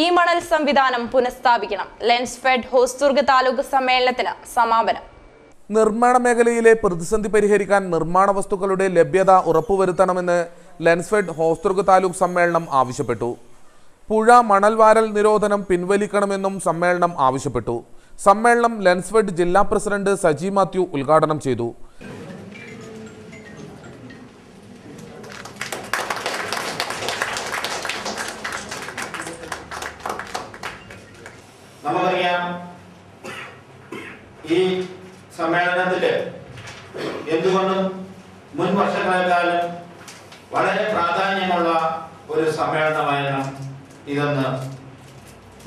ഈ മണൽ സംവിധാനം പുനഃസ്ഥാപിക്കണം. ലെൻസ്ഫെഡ് ഹോസ്ദുർഗ് താലൂക്ക് സമ്മേളനത്തിന് സമാപനം. നിർമ്മാണ മേഖലയിലെ പ്രതിസന്ധി പരിഹരിക്കാൻ നിർമ്മാണ വസ്തുക്കളുടെ ലഭ്യത ഉറപ്പുവരുത്തണമെന്ന് ലെൻസ്ഫെഡ് ഹോസ്ദുർഗ് താലൂക്ക് സമ്മേളനം ആവശ്യപ്പെട്ടു. പുഴ മണൽ വാരൽ നിരോധനം പിൻവലിക്കണമെന്നും സമ്മേളനം ആവശ്യപ്പെട്ടു. സമ്മേളനം ലെൻസ്ഫെഡ് ജില്ലാ പ്രസിഡന്റ് സജി മാത്യു ഉദ്ഘാടനം ചെയ്തു. നമുക്കറിയാം, ഈ സമ്മേളനത്തില് എന്തുകൊണ്ടും മുൻ വർഷങ്ങളെക്കാളും വളരെ പ്രാധാന്യമുള്ള ഒരു സമ്മേളനമായിരുന്നു ഇതെന്ന്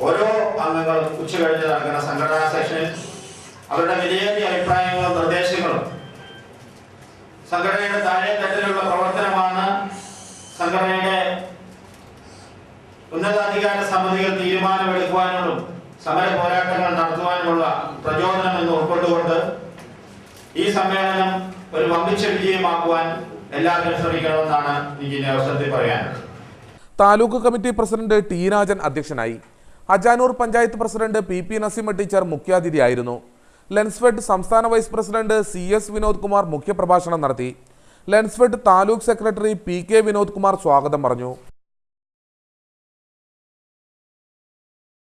ഓരോ അംഗങ്ങളും ഉച്ചകഴിഞ്ഞ് നടക്കുന്ന സംഘടനാ സെഷനിൽ അവരുടെ വിലയേറിയ അഭിപ്രായങ്ങളും നിർദ്ദേശങ്ങളും സംഘടനയുടെ താഴെത്തട്ടിലുള്ള പ്രവർത്തനമാണ് സംഘടനയുടെ ഉന്നതാധികാര സമിതികൾ തീരുമാനമെടുക്കുവാനും സമര പോരാട്ടങ്ങൾ നടത്തുവാനുമുള്ള പ്രചോദനം എന്ന് ഉൾക്കൊണ്ടുകൊണ്ട് ഈ സമ്മേളനം ഒരു വമ്പിച്ച വിജയമാക്കുവാൻ എല്ലാവരും ശ്രമിക്കണമെന്നാണ് എനിക്ക് ഈ അവസരത്തിൽ പറയാനുള്ളത്. Taluk committee president T Rajan അധ്യക്ഷനായി. Ajanur panchayat president P Naseema teacher മുഖ്യാതിഥിയായിരുന്നു. ലെൻസ്ഫെഡ് സംസ്ഥാന vice president CS Vinod Kumar മുഖ്യപ്രഭാഷണം നടത്തി. ലെൻസ്ഫെഡ് താലൂക്ക് സെക്രട്ടറി PK വിനോദ് കുമാർ സ്വാഗതം പറഞ്ഞു.